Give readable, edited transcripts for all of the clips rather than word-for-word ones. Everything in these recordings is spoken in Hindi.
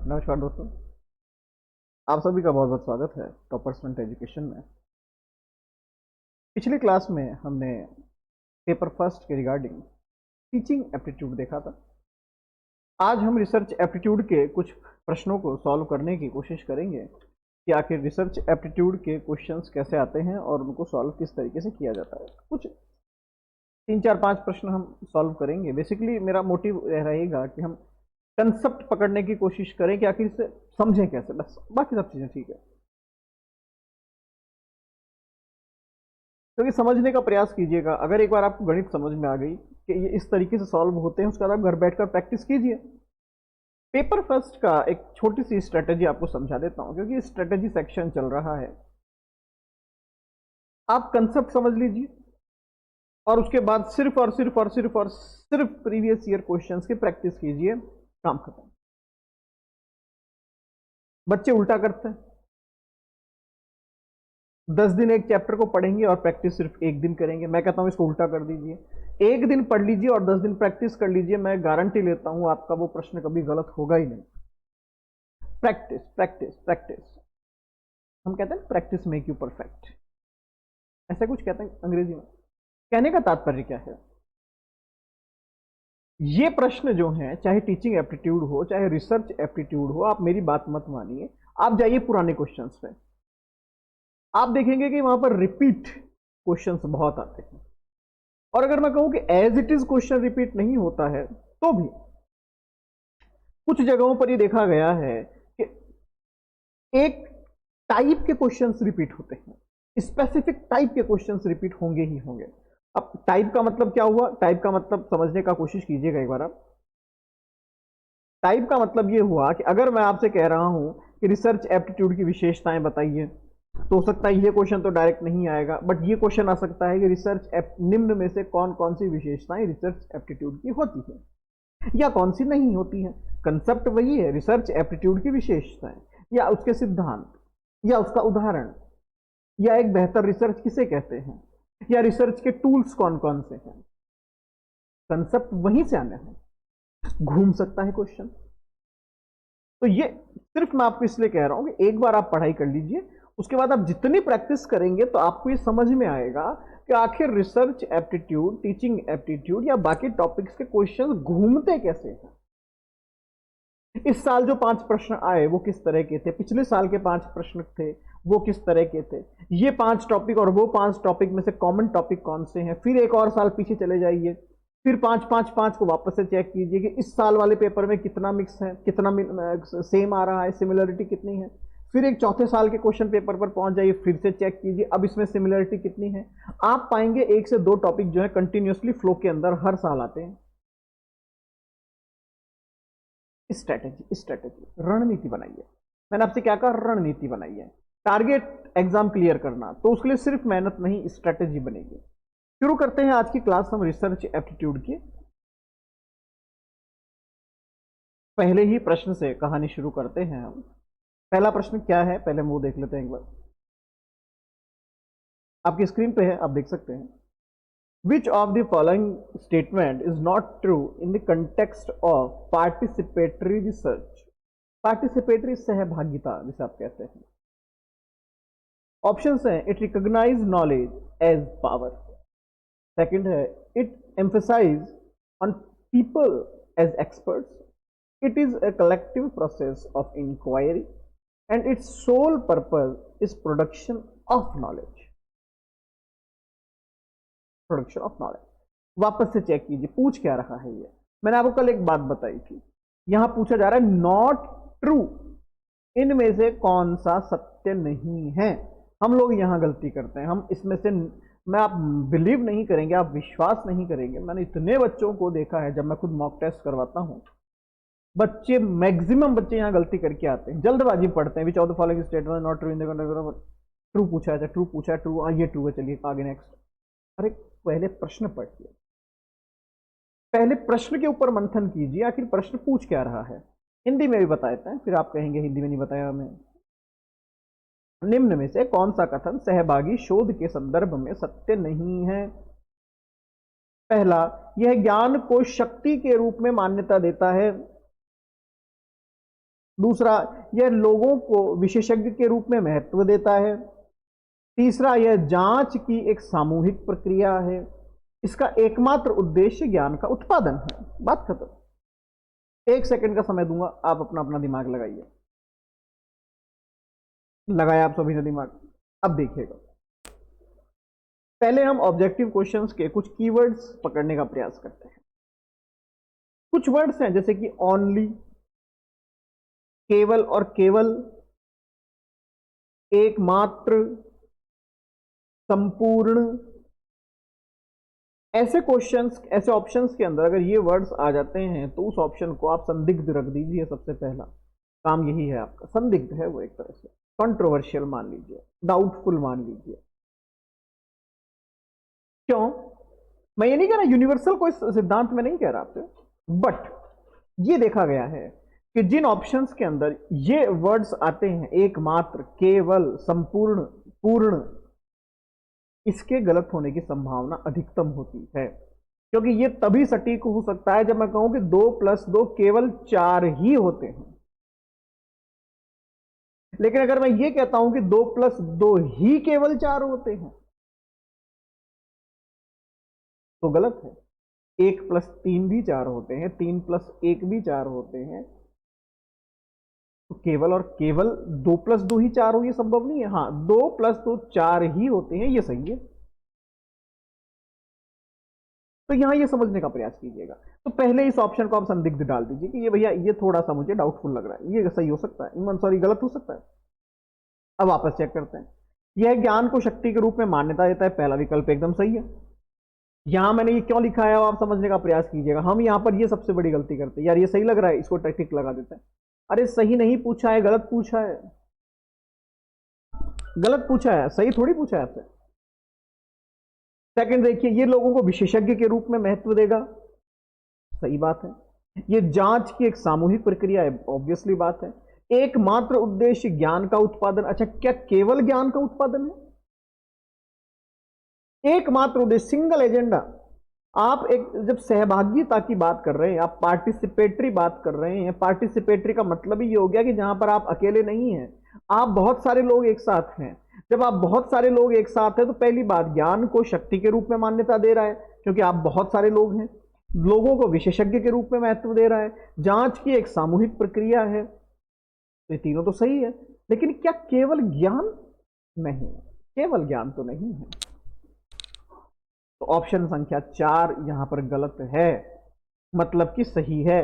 नमस्कार दोस्तों, आप सभी का बहुत बहुत स्वागत है टॉपर्स मिनट एजुकेशन में। पिछली क्लास में हमने पेपर फर्स्ट के रिगार्डिंग टीचिंग एप्टीट्यूड देखा था। आज हम रिसर्च एप्टीट्यूड के कुछ प्रश्नों को सॉल्व करने की कोशिश करेंगे कि आखिर रिसर्च एप्टीट्यूड के क्वेश्चंस कैसे आते हैं और उनको सॉल्व किस तरीके से किया जाता है। कुछ 3 4 5 प्रश्न हम सॉल्व करेंगे। बेसिकली मेरा मोटिव रहेगा कि हम कंसेप्ट पकड़ने की कोशिश करें कि आखिर इसे समझें कैसे, बस बाकी सब चीजें ठीक है। क्योंकि समझने का प्रयास कीजिएगा। अगर एक बार आपको गणित समझ में आ गई कि ये इस तरीके से सॉल्व होते हैं, उसके बाद आप घर बैठकर प्रैक्टिस कीजिए। पेपर फर्स्ट का एक छोटी सी स्ट्रेटेजी आपको समझा देता हूं, क्योंकि स्ट्रेटेजी सेक्शन चल रहा है। आप कंसेप्ट समझ लीजिए और उसके बाद सिर्फ और सिर्फ और सिर्फ और सिर्फ प्रीवियस ईयर क्वेश्चंस की प्रैक्टिस कीजिए। काम खत्म। बच्चे उल्टा करते हैं, 10 दिन एक चैप्टर को पढ़ेंगे और प्रैक्टिस सिर्फ एक दिन करेंगे। मैं कहता हूं इसको उल्टा कर दीजिए, एक दिन पढ़ लीजिए और 10 दिन प्रैक्टिस कर लीजिए। मैं गारंटी लेता हूं आपका वो प्रश्न कभी गलत होगा ही नहीं। प्रैक्टिस प्रैक्टिस प्रैक्टिस, हम कहते हैं प्रैक्टिस मेक यू परफेक्ट, ऐसा कुछ कहते हैं अंग्रेजी में। कहने का तात्पर्य क्या है, ये प्रश्न जो हैं, चाहे टीचिंग एप्टीट्यूड हो चाहे रिसर्च एप्टीट्यूड हो, आप मेरी बात मत मानिए, आप जाइए पुराने क्वेश्चंस पे, आप देखेंगे कि वहां पर रिपीट क्वेश्चंस बहुत आते हैं। और अगर मैं कहूं कि as it is question repeat नहीं होता है, तो भी कुछ जगहों पर ये देखा गया है कि एक टाइप के क्वेश्चंस रिपीट होते हैं, स्पेसिफिक टाइप के क्वेश्चंस रिपीट होंगे ही होंगे। अब टाइप का मतलब क्या हुआ, टाइप का मतलब समझने का कोशिश कीजिएगा एक बार आप। टाइप का मतलब ये हुआ कि अगर मैं आपसे कह रहा हूं कि रिसर्च एप्टीट्यूड की विशेषताएं बताइए, तो हो सकता है ये क्वेश्चन तो डायरेक्ट नहीं आएगा, बट ये क्वेश्चन आ सकता है कि निम्न में से कौन कौन सी विशेषताएं रिसर्च एप्टीट्यूड की होती है या कौन सी नहीं होती है। कंसेप्ट वही है, रिसर्च एप्टीट्यूड की विशेषताएं या उसके सिद्धांत या उसका उदाहरण, या एक बेहतर रिसर्च किसे कहते हैं, या रिसर्च के टूल्स कौन कौन से हैं। कंसेप्ट वहीं से आने हैं। घूम सकता है क्वेश्चन, तो ये सिर्फ मैं आपको इसलिए कह रहा हूं कि एक बार आप पढ़ाई कर लीजिए, उसके बाद आप जितनी प्रैक्टिस करेंगे तो आपको ये समझ में आएगा कि आखिर रिसर्च एप्टीट्यूड, टीचिंग एप्टीट्यूड या बाकी टॉपिक्स के क्वेश्चन घूमते कैसे हैं। इस साल जो 5 प्रश्न आए वो किस तरह के थे, पिछले साल के 5 प्रश्न थे वो किस तरह के थे, ये 5 टॉपिक और वो 5 टॉपिक में से कॉमन टॉपिक कौन से हैं। फिर एक और साल पीछे चले जाइए, फिर 5 को वापस से चेक कीजिए कि इस साल वाले पेपर में कितना मिक्स है, कितना सेम आ रहा है, सिमिलरिटी कितनी है। फिर एक चौथे साल के क्वेश्चन पेपर पर पहुंच जाइए, फिर से चेक कीजिए अब इसमें सिमिलरिटी कितनी है। आप पाएंगे 1 से 2 टॉपिक जो है कंटिन्यूसली फ्लो के अंदर हर साल आते हैं। स्ट्रैटेजी रणनीति बनाइए। मैंने आपसे क्या कहा, रणनीति बनाइए। टारगेट एग्जाम क्लियर करना, तो उसके लिए सिर्फ मेहनत नहीं, स्ट्रैटेजी बनेगी। शुरू करते हैं आज की क्लास हम रिसर्च एप्टीट्यूड की। पहले ही प्रश्न से कहानी शुरू करते हैं हम। पहला प्रश्न क्या है, पहले हम वो देख लेते हैं एक बार। आपकी स्क्रीन पे है, आप देख सकते हैं। Which of the following statement is not true in the context of participatory research? Participatory सहभागिता जिसे आप कहते हैं। ऑप्शंस हैं, it recognise knowledge as power. Second है, it emphasise on people as experts. It is a collective process of inquiry and its sole purpose is production of knowledge. Production of knowledge. वापस से चेक कीजिए पूछ क्या रहा है ये। मैंने आपको कल एक बात बताई थी, यहां पूछा जा रहा है नॉट ट्रू, इनमें से कौन सा सत्य नहीं है। हम लोग यहां गलती करते हैं, हम इसमें से, मैं आप बिलीव नहीं करेंगे, आप विश्वास नहीं करेंगे, मैंने इतने बच्चों को देखा है जब मैं खुद मॉक टेस्ट करवाता हूं, बच्चे मैक्सिमम बच्चे यहां गलती करके आते हैं, जल्दबाजी पढ़ते हैं। Which of the following statement not true in the, true पूछा है, ट्रू पूछा है, ट्रू, ये ट्रू है, चलिए आगे नेक्स्ट। अरे पहले प्रश्न पढ़िए, पहले प्रश्न के ऊपर मंथन कीजिए, आखिर प्रश्न पूछ क्या रहा है। हिंदी में भी बता देते हैं, फिर आप कहेंगे हिंदी में नहीं बताया हमें। निम्न में से कौन सा कथन सहभागी शोध के संदर्भ में सत्य नहीं है। पहला, यह ज्ञान को शक्ति के रूप में मान्यता देता है। दूसरा, यह लोगों को विशेषज्ञ के रूप में महत्व देता है। तीसरा, यह जांच की एक सामूहिक प्रक्रिया है। इसका एकमात्र उद्देश्य ज्ञान का उत्पादन है। बात खत्म। 1 सेकंड का समय दूंगा, आप अपना अपना दिमाग लगाइए। लगाया आप सभी ने दिमाग? अब देखिएगा, पहले हम ऑब्जेक्टिव क्वेश्चंस के कुछ कीवर्ड्स पकड़ने का प्रयास करते हैं। कुछ वर्ड्स हैं जैसे कि ओनली, केवल और केवल, एकमात्र, संपूर्ण। ऐसे क्वेश्चंस, ऐसे ऑप्शंस के अंदर अगर ये वर्ड्स आ जाते हैं तो उस ऑप्शन को आप संदिग्ध रख दीजिए। सबसे पहला काम यही है आपका। संदिग्ध है वो, एक तरह से कंट्रोवर्शियल मान लीजिए, डाउटफुल मान लीजिए। क्यों? मैं ये नहीं कह रहा, यूनिवर्सल कोई सिद्धांत में नहीं कह रहा आपसे, बट ये देखा गया है कि जिन ऑप्शंस के अंदर ये वर्ड्स आते हैं, एकमात्र, केवल, संपूर्ण, पूर्ण, इसके गलत होने की संभावना अधिकतम होती है। क्योंकि ये तभी सटीक हो सकता है जब मैं कहूं कि 2 + 2 केवल 4 ही होते हैं। लेकिन अगर मैं ये कहता हूं कि 2 + 2 ही केवल 4 होते हैं तो गलत है। 1 + 3 भी 4 होते हैं, 3 + 1 भी 4 होते हैं। तो केवल और केवल 2 + 2 ही 4 हो, ये संभव नहीं है। हाँ, 2 + 2 4 ही होते हैं, ये सही है। तो यहां ये समझने का प्रयास कीजिएगा। तो पहले इस ऑप्शन को आप संदिग्ध डाल दीजिए कि ये भैया, ये थोड़ा सा मुझे डाउटफुल लग रहा है, ये सही हो सकता है, सॉरी गलत हो सकता है। अब वापस चेक करते हैं। यह ज्ञान को शक्ति के रूप में मान्यता देता है, पहला विकल्प एकदम सही है। यहां मैंने ये क्यों लिखा है आप समझने का प्रयास कीजिएगा। हम यहां पर ये सबसे बड़ी गलती करते हैं, यार ये सही लग रहा है, इसको टिक लगा देते हैं। अरे सही नहीं पूछा है, गलत पूछा है, गलत पूछा है, सही थोड़ी पूछा है आपसे। सेकंड देखिए, ये लोगों को विशेषज्ञ के रूप में महत्व देगा, सही बात है। ये जांच की एक सामूहिक प्रक्रिया है, ऑब्वियसली बात है। एकमात्र उद्देश्य ज्ञान का उत्पादन, अच्छा क्या केवल ज्ञान का उत्पादन है? एकमात्र उद्देश्य, सिंगल एजेंडा। आप एक जब सहभागिता की बात कर रहे हैं, आप पार्टिसिपेटरी बात कर रहे हैं। पार्टिसिपेटरी का मतलब ही ये हो गया कि जहां पर आप अकेले नहीं हैं, आप बहुत सारे लोग एक साथ हैं। जब आप बहुत सारे लोग एक साथ हैं तो पहली बात, ज्ञान को शक्ति के रूप में मान्यता दे रहा है क्योंकि आप बहुत सारे लोग हैं। लोगों को विशेषज्ञ के रूप में महत्व दे रहा है, जांच की एक सामूहिक प्रक्रिया है। तो ये तीनों तो सही है, लेकिन क्या केवल ज्ञान? नहीं, केवल ज्ञान तो नहीं है। तो ऑप्शन संख्या 4 यहां पर गलत है, मतलब कि सही है,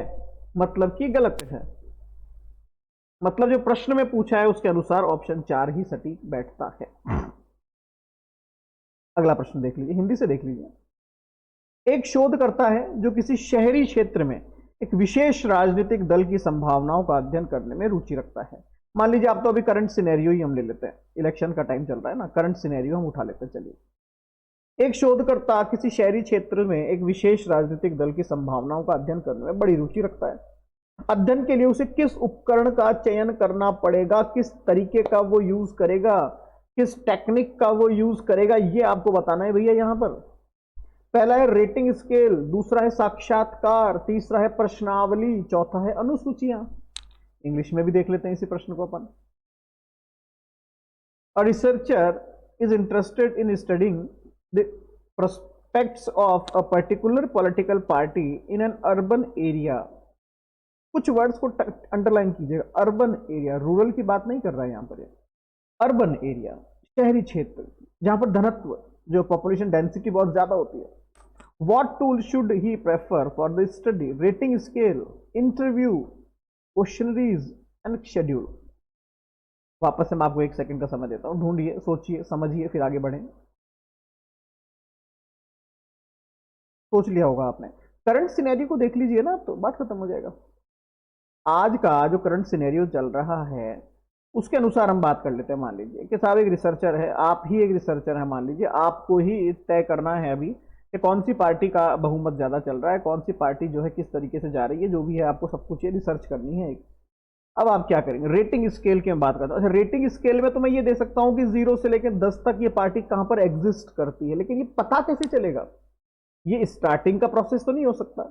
मतलब कि गलत है। मतलब जो प्रश्न में पूछा है उसके अनुसार ऑप्शन 4 ही सटीक बैठता है। अगला प्रश्न देख लीजिए, हिंदी से देख लीजिए। एक शोधकर्ता है जो किसी शहरी क्षेत्र में एक विशेष राजनीतिक दल की संभावनाओं का अध्ययन करने में रुचि रखता है। मान लीजिए, आप तो अभी करंट सिनेरियो ही हम ले लेते हैं, इलेक्शन का टाइम चल रहा है ना, करंट सिनेरियो हम उठा लेते हैं। चलिए, एक शोधकर्ता किसी शहरी क्षेत्र में एक विशेष राजनीतिक दल की संभावनाओं का अध्ययन करने में बड़ी रुचि रखता है। अध्ययन के लिए उसे किस उपकरण का चयन करना पड़ेगा, किस तरीके का वो यूज करेगा, किस टेक्निक का वो यूज करेगा, ये आपको बताना है भैया। यहां पर पहला है रेटिंग स्केल, दूसरा है साक्षात्कार, तीसरा है प्रश्नावली, चौथा है अनुसूचियां। इंग्लिश में भी देख लेते हैं इसी प्रश्न को अपन। A researcher is interested in studying the prospects of a particular political party in an urban area. कुछ वर्ड्स को अंडरलाइन कीजिएगा। अर्बन एरिया, रूरल की बात नहीं कर रहा है यहां पर। अर्बन एरिया, शहरी क्षेत्र जहां पर घनत्व, जो पॉपुलेशन डेंसिटी बहुत ज्यादा होती है। What tool should he prefer for the study? Rating scale, interview, questionnaires and schedule. वापस से मैं आपको 1 सेकंड का समय देता हूं, ढूंढिए, सोचिए, समझिए, फिर आगे बढ़ें। सोच लिया होगा आपने। करंट सिनेरियो को देख लीजिए ना, तो बात खत्म हो जाएगा। आज का जो करंट सिनेरियो चल रहा है उसके अनुसार हम बात कर लेते हैं। मान लीजिए कि साहब एक रिसर्चर है, आप ही एक रिसर्चर है, मान लीजिए आपको ही तय करना है अभी कि कौन सी पार्टी का बहुमत ज्यादा चल रहा है, कौन सी पार्टी जो है किस तरीके से जा रही है, जो भी है आपको सब कुछ ये रिसर्च करनी है। अब आप क्या करेंगे? रेटिंग स्केल की मैं बात करता हूँ। अच्छा, रेटिंग स्केल में तो मैं ये दे सकता हूँ कि 0 से लेकर 10 तक ये पार्टी कहां पर एग्जिस्ट करती है, लेकिन ये पता कैसे चलेगा? ये स्टार्टिंग का प्रोसेस तो नहीं हो सकता।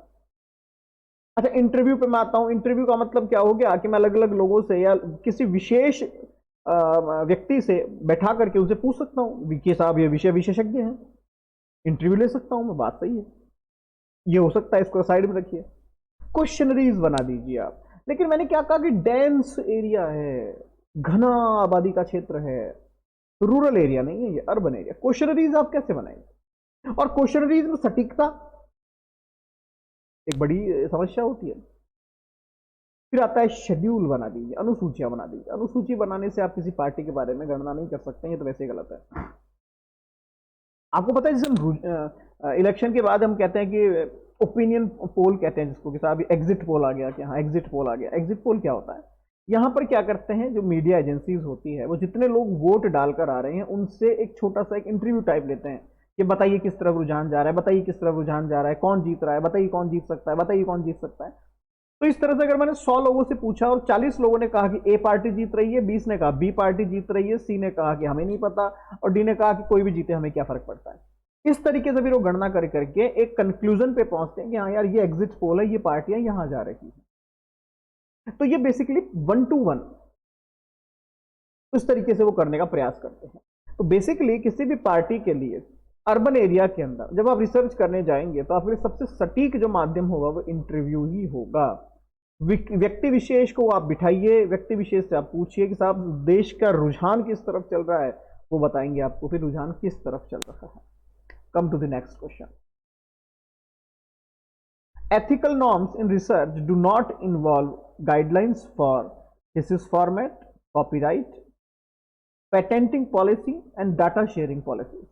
अच्छा, इंटरव्यू पे मैं आता हूँ। इंटरव्यू का मतलब क्या हो गया कि मैं अलग अलग लोगों से या किसी विशेष व्यक्ति से बैठा करके उनसे पूछ सकता हूँ कि साहब ये विषय विशेषज्ञ हैं, इंटरव्यू ले सकता हूँ मैं, बात सही है, ये हो सकता है, इसको साइड में रखिए, क्वेश्चनरीज बना दीजिए आप। लेकिन मैंने क्या कहा कि डेंस एरिया है, घना आबादी का क्षेत्र है, रूरल एरिया नहीं है ये, अर्बन एरिया। क्वेश्चनरीज आप कैसे बनाएंगे? और क्वेश्चनरीज में सटीकता एक बड़ी समस्या होती है। फिर आता है शेड्यूल बना दीजिए, अनुसूचियां बना दीजिए। अनुसूची बनाने से आप किसी पार्टी के बारे में गणना नहीं कर सकते, ये तो वैसे ही गलत है। आपको पता है, जैसे हम इलेक्शन के बाद हम कहते हैं कि ओपिनियन पोल कहते हैं जिसको, कि साहब एग्जिट पोल आ गया, कि हाँ एग्जिट पोल आ गया। एग्जिट पोल क्या होता है? यहाँ पर क्या करते हैं, जो मीडिया एजेंसीज होती है वो जितने लोग वोट डालकर आ रहे हैं उनसे एक छोटा सा एक इंटरव्यू टाइप लेते हैं कि बताइए किस तरफ रुझान जा रहा है, बताइए किस तरफ रुझान जा रहा है, कौन जीत रहा है, बताइए कौन जीत सकता है, बताइए कौन जीत सकता है। तो इस तरह से अगर मैंने 100 लोगों से पूछा और 40 लोगों ने कहा कि ए पार्टी जीत रही है, 20 ने कहा बी पार्टी जीत रही है, सी ने कहा कि हमें नहीं पता, और डी ने कहा कि कोई भी जीते हमें क्या फर्क पड़ता है, इस तरीके से फिर वो गणना कर करके एक कंक्लूजन पे पहुंचते हैं कि हाँ यार ये एग्जिट पोल है, ये पार्टियां यहां जा रही है। तो ये बेसिकली 1 to 1 उस तरीके से वो करने का प्रयास करते हैं। तो बेसिकली किसी भी पार्टी के लिए अर्बन एरिया के अंदर जब आप रिसर्च करने जाएंगे तो आपके लिए सबसे सटीक जो माध्यम होगा वो इंटरव्यू ही होगा। व्यक्ति विशेष को आप बिठाइए, व्यक्ति विशेष से आप पूछिए कि साहब देश का रुझान किस तरफ चल रहा है, वो बताएंगे आपको फिर रुझान किस तरफ चल रहा है। Come to the next question. Ethical norms in research do not involve guidelines for thesis format, copyright, patenting policy and data sharing policies.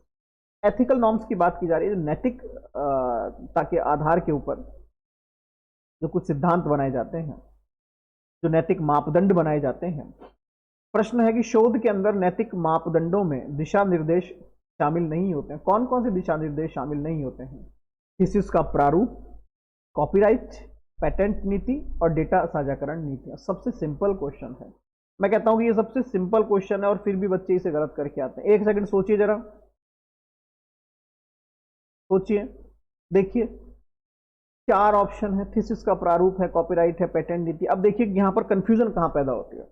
Ethical norms की बात की जा रही है, नैतिकता के आधार के ऊपर जो कुछ सिद्धांत बनाए जाते हैं, जो नैतिक मापदंड बनाए जाते हैं। प्रश्न है कि शोध के अंदर नैतिक मापदंडों में दिशा निर्देश शामिल नहीं होते हैं। कौन कौन से दिशा निर्देश शामिल नहीं होते हैं? थीसिस का प्रारूप, कॉपीराइट, पेटेंट नीति और डेटा साझाकरण नीतियां। सबसे सिंपल क्वेश्चन है, मैं कहता हूं कि ये सबसे सिंपल क्वेश्चन है और फिर भी बच्चे इसे गलत करके आते हैं। एक सेकंड सोचिए, जरा सोचिए, देखिए 4 ऑप्शन है, थीसिस का प्रारूप है, कॉपीराइट है, पेटेंट नीति। अब देखिए यहां पर कंफ्यूजन कहां पैदा होती है।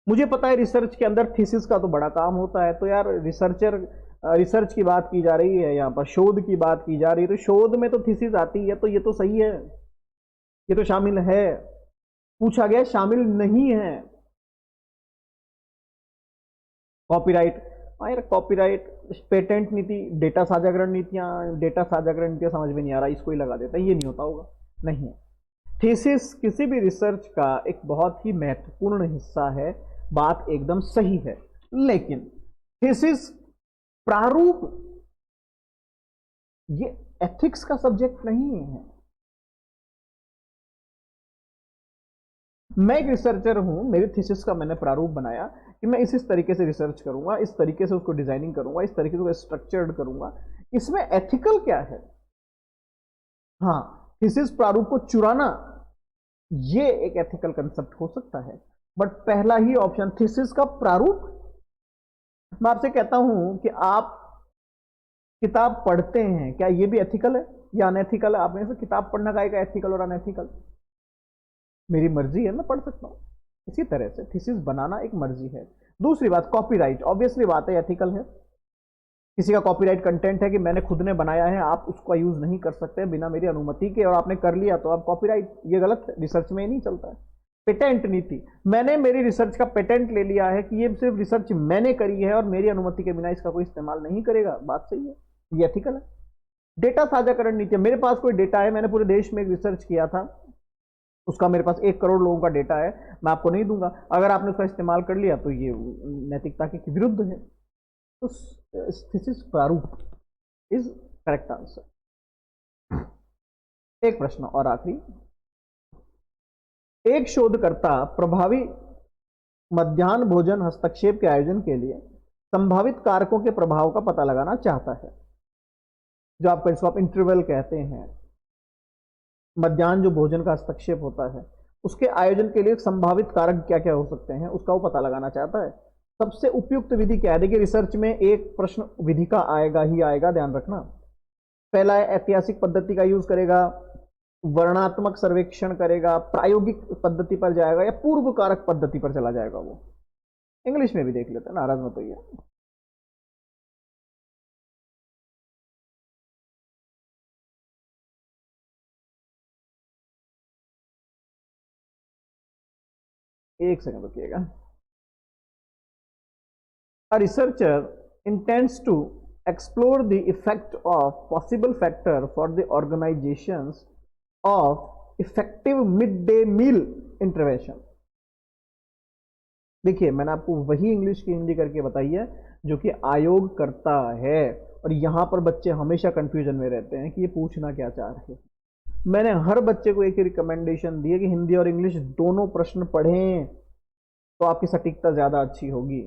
मुझे पता है रिसर्च के अंदर थीसिस का तो बड़ा काम होता है, तो यार रिसर्च की बात की जा रही है, यहाँ पर शोध की बात की जा रही है, तो शोध में तो थीसिस आती है, तो ये तो सही है, ये तो शामिल है। पूछा गया शामिल नहीं है कॉपीराइट। यार कॉपीराइट, पेटेंट नीति, डेटा साझाकरण नीतियां समझ में नहीं आ रहा, इसको ही लगा देता है, ये नहीं होता होगा, नहीं है। थीसिस किसी भी रिसर्च का एक बहुत ही महत्वपूर्ण हिस्सा है, बात एकदम सही है। लेकिन थीसिस प्रारूप ये एथिक्स का सब्जेक्ट नहीं है। मैं एक रिसर्चर हूं, मेरे थीसिस का मैंने प्रारूप बनाया कि मैं इस तरीके से रिसर्च करूंगा, इस तरीके से उसको डिजाइनिंग करूंगा, इस तरीके से उसको स्ट्रक्चर्ड करूंगा। इसमें एथिकल क्या है? हाँ, थीसिस प्रारूप को चुराना ये एक एथिकल कंसेप्ट हो सकता है, बट पहला ही ऑप्शन थीसिस का प्रारूप। मैं आपसे कहता हूं कि आप किताब पढ़ते हैं, क्या ये भी एथिकल है या अनएथिकल है? आप में से किताब पढ़ना का एथिकल और अनएथिकल? मेरी मर्जी है, मैं पढ़ सकता हूं। इसी तरह से थीसिस बनाना एक मर्जी है। दूसरी बात, कॉपीराइट, ऑब्वियसली बात है एथिकल है। किसी का कॉपीराइट कंटेंट है कि मैंने खुद ने बनाया है, आप उसका यूज नहीं कर सकते बिना मेरी अनुमति के, और आपने कर लिया तो आप कॉपीराइट, ये गलत है, रिसर्च में नहीं चलता है। पेटेंट नीति, मैंने मेरी रिसर्च का पेटेंट ले लिया है कि ये सिर्फ रिसर्च मैंने करी है और मेरी अनुमति के बिना इसका कोई इस्तेमाल नहीं करेगा, बात सही है, ये एथिकल है। डेटा साझाकरण नीति, मेरे पास कोई डेटा है, मैंने पूरे देश में एक रिसर्च किया था, उसका मेरे पास 1 करोड़ लोगों का डेटा है, मैं आपको नहीं दूंगा, अगर आपने उसका इस्तेमाल कर लिया तो ये नैतिकता के विरुद्ध है। तो थीसिस प्रारूप इज करेक्ट आंसर। एक प्रश्न और आखिरी, एक शोधकर्ता प्रभावी मध्याह्न भोजन हस्तक्षेप के आयोजन के लिए संभावित कारकों के प्रभाव का पता लगाना चाहता है। जो आपका, इसको आप इंटरवल कहते हैं, मध्याह्न जो भोजन का हस्तक्षेप होता है उसके आयोजन के लिए संभावित कारक क्या क्या हो सकते हैं, उसका वो पता लगाना चाहता है। सबसे उपयुक्त विधि क्या है? देखिए रिसर्च में एक प्रश्न विधि का आएगा ही आएगा, ध्यान रखना। पहला है ऐतिहासिक पद्धति का यूज करेगा, वर्णात्मक सर्वेक्षण करेगा, प्रायोगिक पद्धति पर जाएगा, या पूर्व कारक पद्धति पर चला जाएगा? वो इंग्लिश में भी देख लेते हैं, नाराज मत होइए। एक second रुकिएगा। A researcher intends to explore the effect of possible factor for the organizations of effective midday meal intervention। देखिए, मैंने आपको वही इंग्लिश की हिंदी करके बताई है जो कि आयोग करता है, और यहां पर बच्चे हमेशा कंफ्यूजन में रहते हैं कि ये पूछना क्या चाह रहे हैं। मैंने हर बच्चे को एक ही रिकमेंडेशन दी है कि हिंदी और इंग्लिश दोनों प्रश्न पढ़ें, तो आपकी सटीकता ज्यादा अच्छी होगी।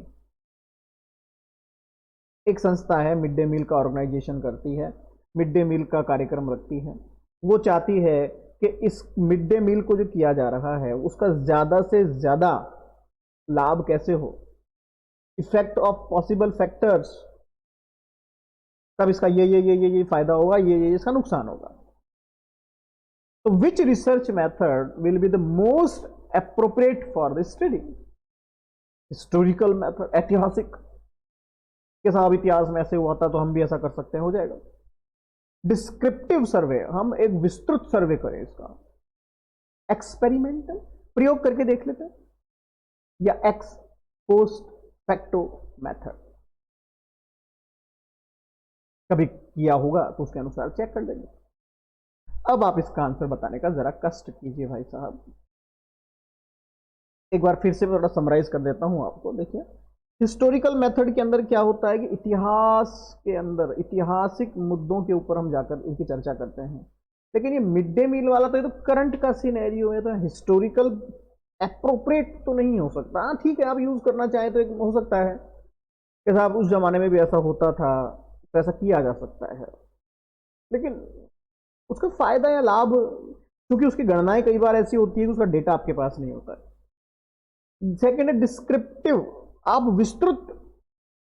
एक संस्था है, मिड डे मील का ऑर्गेनाइजेशन करती है, मिड डे मील का कार्यक्रम रखती है। वो चाहती है कि इस मिड डे मील को जो किया जा रहा है उसका ज़्यादा से ज़्यादा लाभ कैसे हो, इफेक्ट ऑफ पॉसिबल फैक्टर्स, तब इसका ये फायदा होगा, ये इसका नुकसान होगा। तो which research method will be the most appropriate for the study? Historical method, ऐतिहासिक के साथ इतिहास में ऐसे हुआ था तो हम भी ऐसा कर सकते हैं, हो जाएगा। डिस्क्रिप्टिव सर्वे, हम एक विस्तृत सर्वे करें इसका। एक्सपेरिमेंटल, प्रयोग करके देख लेते हैं, या एक्स पोस्ट फैक्टो मेथड, कभी किया होगा तो उसके अनुसार चेक कर लेंगे। अब आप इसका आंसर बताने का जरा कष्ट कीजिए भाई साहब। एक बार फिर से मैं थोड़ा समराइज कर देता हूं आपको। देखिए, हिस्टोरिकल मेथड के अंदर क्या होता है कि इतिहास के अंदर ऐतिहासिक मुद्दों के ऊपर हम जाकर इनकी चर्चा करते हैं। लेकिन ये मिड डे मील वाला तो ये तो करंट का सिनेरियो है, तो हिस्टोरिकल एप्रोप्रिएट तो नहीं हो सकता। हाँ ठीक है, आप यूज करना चाहें तो एक हो सकता है कि साहब उस जमाने में भी ऐसा होता था, तो ऐसा किया जा सकता है। लेकिन उसका फायदा या लाभ, क्योंकि उसकी गणनाएं कई बार ऐसी होती है कि उसका डेटा आपके पास नहीं होता है। सेकेंड है डिस्क्रिप्टिव, आप विस्तृत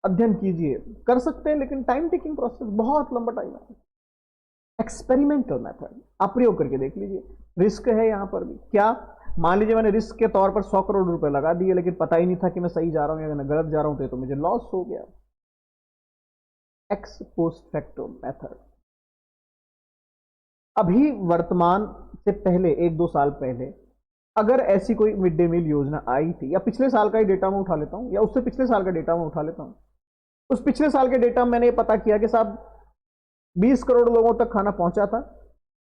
अध्ययन कीजिए, कर सकते हैं, लेकिन टाइम टेकिंग प्रोसेस, बहुत लंबा टाइम है। एक्सपेरिमेंटल मेथड, आप प्रयोग करके देख लीजिए। रिस्क है यहां पर भी। क्या, मान लीजिए मैंने रिस्क के तौर पर 100 करोड़ रुपए लगा दिए, लेकिन पता ही नहीं था कि मैं सही जा रहा हूं या मैं गलत जा रहा हूं, तो मुझे लॉस हो गया। एक्स पोस्ट फैक्टो मेथड, अभी वर्तमान से पहले 1-2 साल पहले अगर ऐसी कोई मिड डे मील योजना आई थी, या पिछले साल का ही डेटा मैं उठा लेता हूं, या उससे पिछले साल का डेटा मैं उठा लेता हूं, उस पिछले साल के डेटा मैंने ये पता किया कि साहब 20 करोड़ लोगों तक खाना पहुंचा था,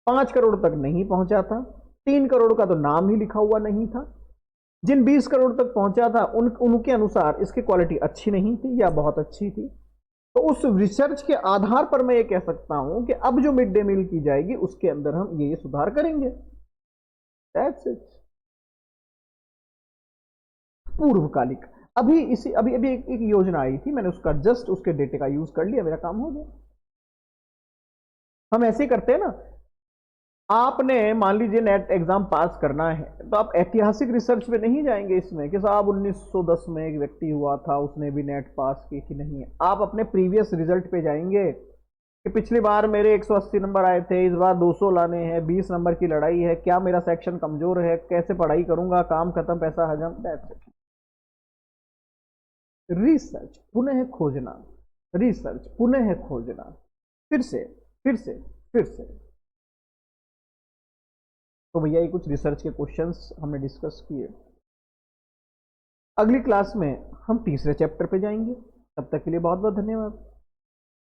5 करोड़ तक नहीं पहुंचा था, 3 करोड़ का तो नाम ही लिखा हुआ नहीं था। जिन 20 करोड़ तक पहुंचा था उनके अनुसार इसकी क्वालिटी अच्छी नहीं थी या बहुत अच्छी थी। तो उस रिसर्च के आधार पर मैं ये कह सकता हूं कि अब जो मिड डे मील की जाएगी उसके अंदर हम ये सुधार करेंगे। That's it. पूर्वकालिक, अभी एक योजना आई थी, मैंने उसका जस्ट उसके डेटे का यूज कर लिया, मेरा काम हो गया। हम ऐसे ही करते हैं ना। आपने मान लीजिए नेट एग्जाम पास करना है, तो आप ऐतिहासिक रिसर्च पे नहीं जाएंगे इसमें कि साहब 1910 में एक व्यक्ति हुआ था, उसने भी नेट पास की कि नहीं। आप अपने प्रीवियस रिजल्ट पे जाएंगे कि पिछली बार मेरे 180 नंबर आए थे, इस बार 200 लाने हैं, 20 नंबर की लड़ाई है, क्या मेरा सेक्शन कमजोर है, कैसे पढ़ाई करूंगा, काम खत्म पैसा हजम। That's it. रिसर्च पुनः खोजना, रिसर्च पुनः खोजना, फिर से फिर से फिर से। तो भैया ये कुछ रिसर्च के क्वेश्चंस हमने डिस्कस किए। अगली क्लास में हम तीसरे चैप्टर पे जाएंगे। तब तक के लिए बहुत बहुत धन्यवाद।